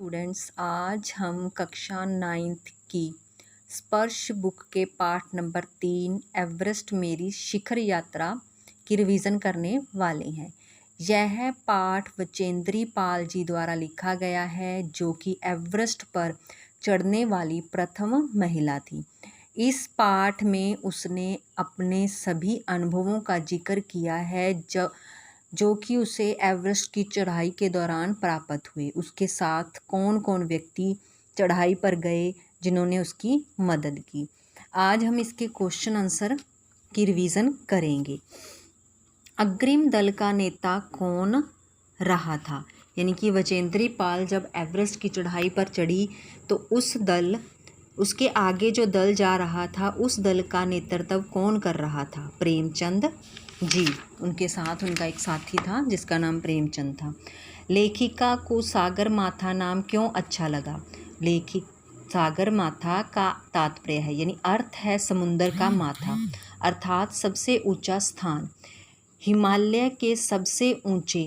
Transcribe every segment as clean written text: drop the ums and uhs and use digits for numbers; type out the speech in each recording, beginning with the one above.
Students, आज हम कक्षा 9th की स्पर्श बुक के पाठ नंबर 3 एवरेस्ट मेरी शिखर यात्रा की रिवीजन करने वाले हैं। यह पाठ बचेंद्री पाल जी द्वारा लिखा गया है, जो कि एवरेस्ट पर चढ़ने वाली प्रथम महिला थी। इस पाठ में उसने अपने सभी अनुभवों का जिक्र किया है जो कि उसे एवरेस्ट की चढ़ाई के दौरान प्राप्त हुए। उसके साथ कौन कौन व्यक्ति चढ़ाई पर गए जिन्होंने उसकी मदद की। आज हम इसके क्वेश्चन आंसर की रिवीजन करेंगे। अग्रिम दल का नेता कौन रहा था, यानी कि बचेंद्री पाल जब एवरेस्ट की चढ़ाई पर चढ़ी तो उसके आगे जो दल जा रहा था, उस दल का नेतृत्व कौन कर रहा था? प्रेमचंद जी। उनके साथ उनका एक साथी था जिसका नाम प्रेमचंद था। लेखिका को सागर माथा नाम क्यों अच्छा लगा? सागर माथा का तात्पर्य है, यानी अर्थ है समुंदर का माथा, अर्थात सबसे ऊंचा स्थान। हिमालय के सबसे ऊंचे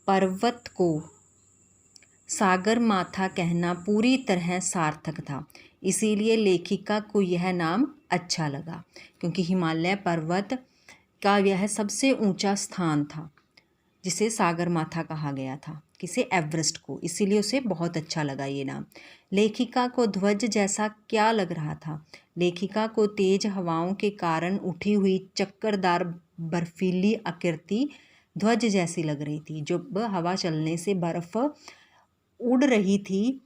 पर्वत को सागर माथा कहना पूरी तरह सार्थक था, इसीलिए लेखिका को यह नाम अच्छा लगा, क्योंकि हिमालय पर्वत का यह सबसे ऊंचा स्थान था जिसे सागर माथा कहा गया था, किसे? एवरेस्ट को, इसीलिए उसे बहुत अच्छा लगा ये नाम। लेखिका को ध्वज जैसा क्या लग रहा था? लेखिका को तेज हवाओं के कारण उठी हुई चक्करदार बर्फीली आकृति ध्वज जैसी लग रही थी। जब हवा चलने से बर्फ उड़ रही थी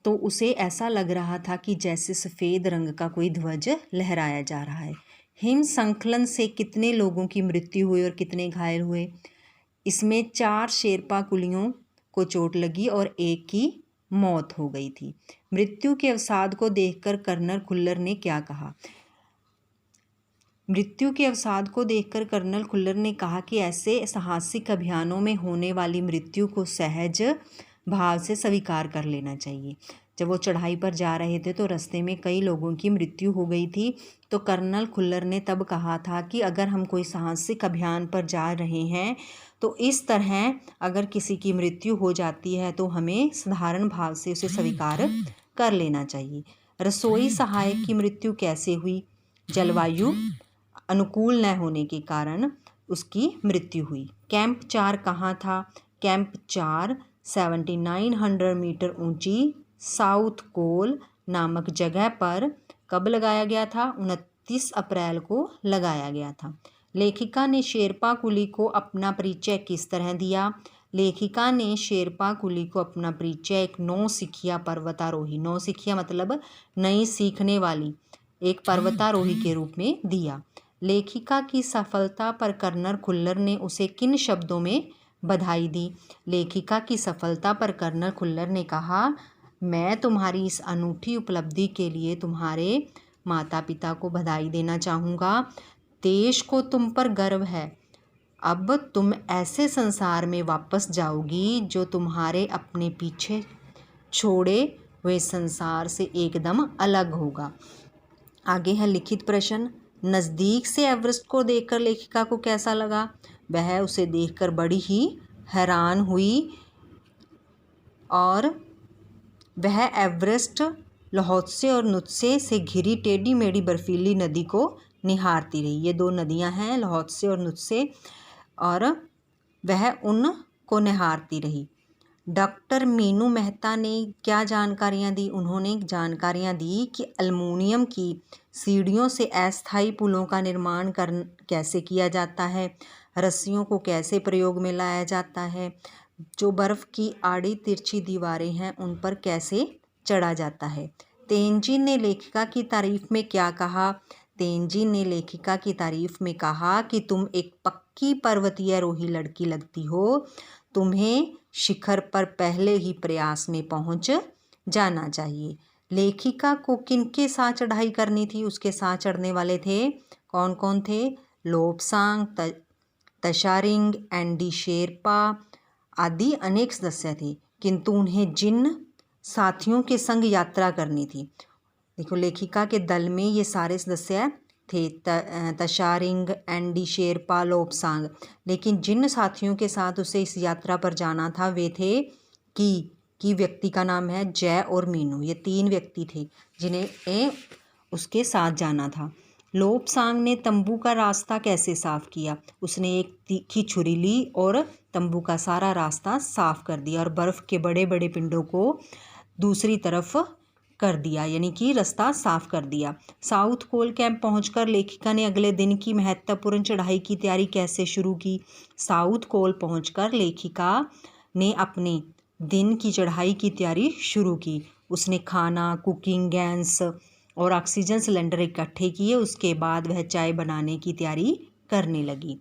तो उसे ऐसा लग रहा था कि जैसे सफ़ेद रंग का कोई ध्वज लहराया जा रहा है। हिम संकलन से कितने लोगों की मृत्यु हुई और कितने घायल हुए? इसमें 4 शेरपा कुलियों को चोट लगी और एक की मौत हो गई थी। मृत्यु के अवसाद को देखकर कर्नल खुल्लर ने क्या कहा? मृत्यु के अवसाद को देखकर कर्नल खुल्लर ने कहा कि ऐसे साहसिक अभियानों में होने वाली मृत्यु को सहज भाव से स्वीकार कर लेना चाहिए। जब वो चढ़ाई पर जा रहे थे तो रास्ते में कई लोगों की मृत्यु हो गई थी, तो कर्नल खुल्लर ने तब कहा था कि अगर हम कोई साहसिक अभियान पर जा रहे हैं तो इस तरह अगर किसी की मृत्यु हो जाती है तो हमें साधारण भाव से उसे स्वीकार कर लेना चाहिए। रसोई सहायक की मृत्यु कैसे हुई? जलवायु अनुकूल न होने के कारण उसकी मृत्यु हुई। कैंप 4 कहाँ था? कैंप 4 7900 मीटर ऊंची साउथ कोल नामक जगह पर कब लगाया गया था? 29 अप्रैल को लगाया गया था। लेखिका ने शेरपा कुली को अपना परिचय किस तरह दिया? लेखिका ने शेरपा कुली को अपना परिचय एक नौसिखिया पर्वतारोही, नौसिखिया मतलब नई सीखने वाली, एक पर्वतारोही के रूप में दिया। लेखिका की सफलता पर कर्नल खुल्लर ने उसे किन शब्दों में बधाई दी? लेखिका की सफलता पर कर्नल खुल्लर ने कहा, मैं तुम्हारी इस अनूठी उपलब्धि के लिए तुम्हारे माता पिता को बधाई देना चाहूँगा। देश को तुम पर गर्व है। अब तुम ऐसे संसार में वापस जाओगी जो तुम्हारे अपने पीछे छोड़े हुए संसार से एकदम अलग होगा। आगे है लिखित प्रश्न। नज़दीक से एवरेस्ट को देखकर लेखिका को कैसा लगा? वह उसे देखकर बड़ी ही हैरान हुई और वह एवरेस्ट, लहोत्से और नुत्से से घिरी टेढ़ी मेढ़ी बर्फीली नदी को निहारती रही। ये 2 नदियां हैं, लहोत्से और नुत्से, और वह उनको निहारती रही। डॉक्टर मीनू मेहता ने क्या जानकारियां दी? उन्होंने जानकारियां दी कि एल्युमिनियम की सीढ़ियों से अस्थायी पुलों का निर्माण कैसे किया जाता है, रस्सियों को कैसे प्रयोग में लाया जाता है, जो बर्फ़ की आड़ी तिरछी दीवारें हैं उन पर कैसे चढ़ा जाता है। तेनजिन ने लेखिका की तारीफ में क्या कहा? तेनजिन ने लेखिका की तारीफ में कहा कि तुम एक पक्की पर्वतीयारोही लड़की लगती हो, तुम्हें शिखर पर पहले ही प्रयास में पहुंच जाना चाहिए। लेखिका को किनके साथ चढ़ाई करनी थी? उसके साथ चढ़ने वाले थे, कौन कौन थे? लोब्सांग, तशारिंग, एंडी शेरपा आदि अनेक सदस्य थे, किंतु उन्हें जिन साथियों के संग यात्रा करनी थी, देखो लेखिका के दल में ये सारे सदस्य थे, तशारिंग, एंडी शेरपा, लोब्सांग, लेकिन जिन साथियों के साथ उसे इस यात्रा पर जाना था वे थे कि व्यक्ति का नाम है जय और मीनू। ये 3 व्यक्ति थे जिन्हें उसके साथ जाना था। लोब्सांग ने तंबू का रास्ता कैसे साफ किया? उसने एक तीखी छुरी ली और तंबू का सारा रास्ता साफ कर दिया और बर्फ़ के बड़े बड़े पिंडों को दूसरी तरफ कर दिया, यानी कि रास्ता साफ कर दिया। साउथ कोल कैंप पहुंचकर लेखिका ने अगले दिन की महत्वपूर्ण चढ़ाई की तैयारी कैसे शुरू की? साउथ कोल पहुंचकर लेखिका ने अपने दिन की चढ़ाई की तैयारी शुरू की। उसने खाना, कुकिंग गैस और ऑक्सीजन सिलेंडर इकट्ठे किए। उसके बाद वह चाय बनाने की तैयारी करने लगी।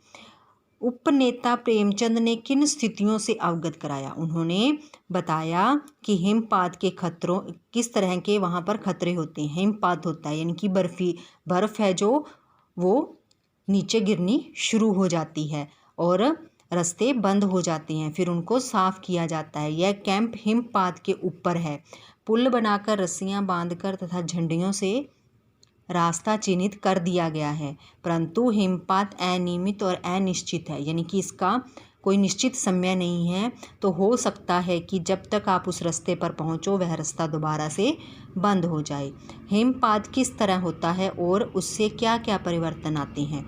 उपनेता प्रेमचंद ने किन स्थितियों से अवगत कराया? उन्होंने बताया कि हिमपात के खतरों, किस तरह के वहाँ पर खतरे होते हैं। हिमपात होता है यानी कि बर्फ़ है जो वो नीचे गिरनी शुरू हो जाती है और रास्ते बंद हो जाते हैं, फिर उनको साफ़ किया जाता है। यह कैंप हिमपात के ऊपर है। पुल बनाकर रस्सियाँ बांधकर तथा झंडियों से रास्ता चिन्हित कर दिया गया है, परंतु हिमपात अनियमित और अनिश्चित है, यानी कि इसका कोई निश्चित समय नहीं है। तो हो सकता है कि जब तक आप उस रास्ते पर पहुंचो वह रास्ता दोबारा से बंद हो जाए। हिमपात किस तरह होता है और उससे क्या क्या परिवर्तन आते हैं?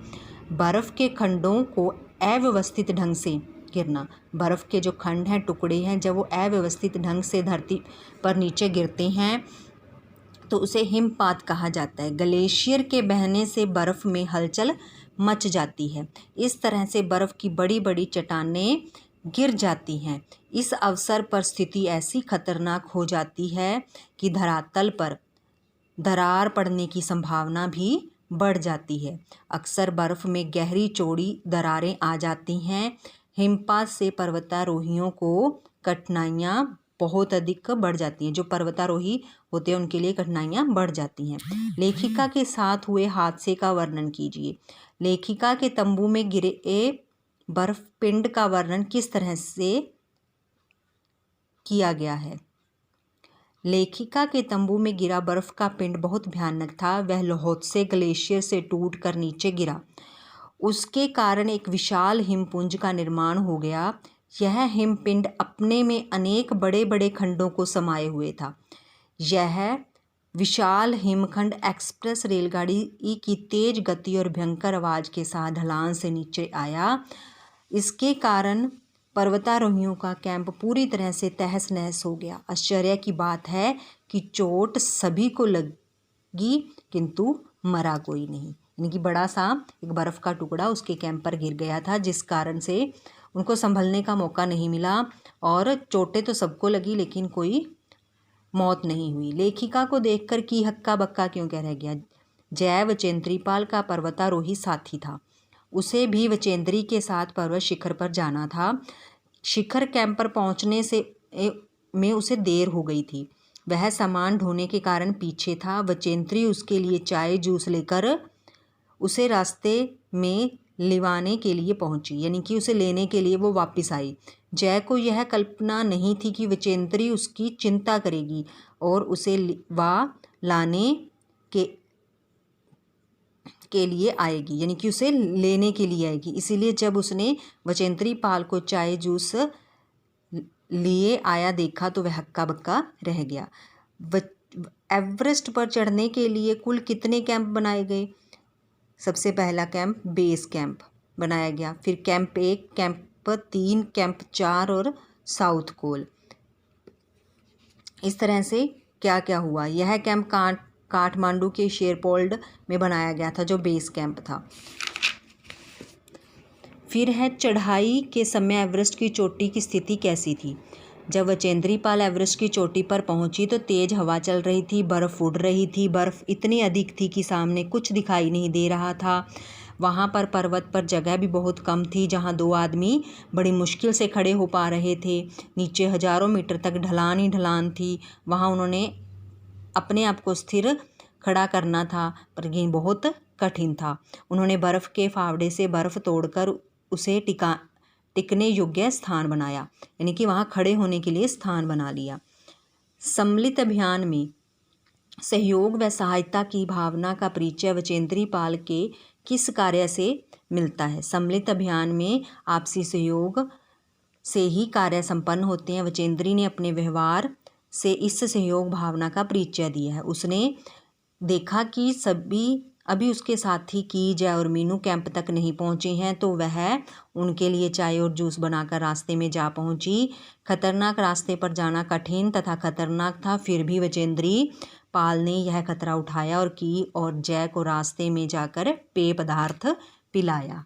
बर्फ़ के खंडों को अव्यवस्थित ढंग से गिरना। बर्फ़ के जो खंड हैं, टुकड़े हैं, जब वो अव्यवस्थित ढंग से धरती पर नीचे गिरते हैं तो उसे हिमपात कहा जाता है। ग्लेशियर के बहने से बर्फ़ में हलचल मच जाती है। इस तरह से बर्फ़ की बड़ी बड़ी चट्टानें गिर जाती हैं। इस अवसर पर स्थिति ऐसी खतरनाक हो जाती है कि धरातल पर दरार पड़ने की संभावना भी बढ़ जाती है। अक्सर बर्फ़ में गहरी चौड़ी दरारें आ जाती हैं। हिमपात से पर्वतारोहियों को कठिनाइयाँ बहुत अधिक बढ़ जाती हैं। जो पर्वतारोही होते हैं उनके लिए कठिनाइयाँ बढ़ जाती हैं। लेखिका के साथ हुए हादसे का वर्णन कीजिए। लेखिका के तंबू में गिरे बर्फ पिंड का वर्णन किस तरह से किया गया है? लेखिका के तंबू में गिरा बर्फ का पिंड बहुत भयानक था। वह लोहोत्से ग्लेशियर से टूट कर नीचे गिरा। उसके कारण एक विशाल हिमपुंज का निर्माण हो गया। यह हिमपिंड अपने में अनेक बड़े बड़े खंडों को समाये हुए था। यह विशाल हिमखंड एक्सप्रेस रेलगाड़ी की तेज गति और भयंकर आवाज़ के साथ ढलान से नीचे आया। इसके कारण पर्वतारोहियों का कैंप पूरी तरह से तहस नहस हो गया। आश्चर्य की बात है कि चोट सभी को लगी किंतु मरा कोई नहीं। यानी कि बड़ा सा एक बर्फ़ का टुकड़ा उसके कैंप पर गिर गया था, जिस कारण से उनको संभलने का मौका नहीं मिला और चोटें तो सबको लगी लेकिन कोई मौत नहीं हुई। लेखिका को देखकर कि हक्का बक्का क्यों कह रह गया? जय वचेंद्रीपाल का पर्वतारोही साथी था। उसे भी वचेंद्री के साथ पर्वत शिखर पर जाना था। शिखर कैंप पर पहुंचने में उसे देर हो गई थी। वह सामान ढोने के कारण पीछे था। वचेंद्री उसके लिए चाय जूस लेकर उसे रास्ते में लिवाने के लिए पहुंची, यानी कि उसे लेने के लिए वो वापस आई। जय को यह कल्पना नहीं थी कि वचेंद्री उसकी चिंता करेगी और उसे लाने के लिए आएगी, यानी कि उसे लेने के लिए आएगी। इसीलिए जब उसने वचेंद्री पाल को चाय जूस लिए आया देखा तो वह हक्का बक्का रह गया। एवरेस्ट पर चढ़ने के लिए कुल कितने कैंप बनाए गए? सबसे पहला कैंप बेस कैंप बनाया गया, फिर कैंप 1, कैंप 3, कैंप 4 और साउथ कोल। इस तरह से क्या क्या हुआ? यह कैंप काठमांडू के शेरपोल्ड में बनाया गया था जो बेस कैंप था। फिर है चढ़ाई के समय एवरेस्ट की चोटी की स्थिति कैसी थी? जब वचेंद्रीपाल एवरेस्ट की चोटी पर पहुंची तो तेज हवा चल रही थी, बर्फ़ उड़ रही थी। बर्फ़ इतनी अधिक थी कि सामने कुछ दिखाई नहीं दे रहा था। वहाँ पर पर्वत पर जगह भी बहुत कम थी जहाँ 2 आदमी बड़ी मुश्किल से खड़े हो पा रहे थे। नीचे हज़ारों मीटर तक ढलान ही ढलान थी। वहाँ उन्होंने अपने आप को स्थिर खड़ा करना था, पर ये बहुत कठिन था। उन्होंने बर्फ़ के फावड़े से बर्फ़ तोड़कर उसे टिकने योग्य स्थान बनाया, यानी कि वहाँ खड़े होने के लिए स्थान बना लिया। सम्मिलित अभियान में सहयोग व सहायता की भावना का परिचय वचेंद्रीपाल के किस कार्य से मिलता है? सम्मिलित अभियान में आपसी सहयोग से ही कार्य संपन्न होते हैं। वचेंद्री ने अपने व्यवहार से इस सहयोग भावना का परिचय दिया है। उसने देखा कि अभी उसके साथी की, जय और मीनू कैंप तक नहीं पहुंचे हैं, तो वह उनके लिए चाय और जूस बनाकर रास्ते में जा पहुंची। खतरनाक रास्ते पर जाना कठिन तथा खतरनाक था, फिर भी वचेंद्री पाल ने यह खतरा उठाया और जय को रास्ते में जाकर पेय पदार्थ पिलाया।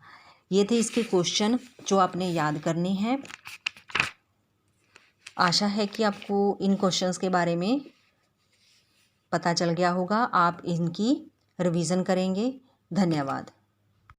ये थे इसके क्वेश्चन जो आपने याद करने हैं। आशा है कि आपको इन क्वेश्चंस के बारे में पता चल गया होगा। आप इनकी रिवीजन करेंगे। धन्यवाद।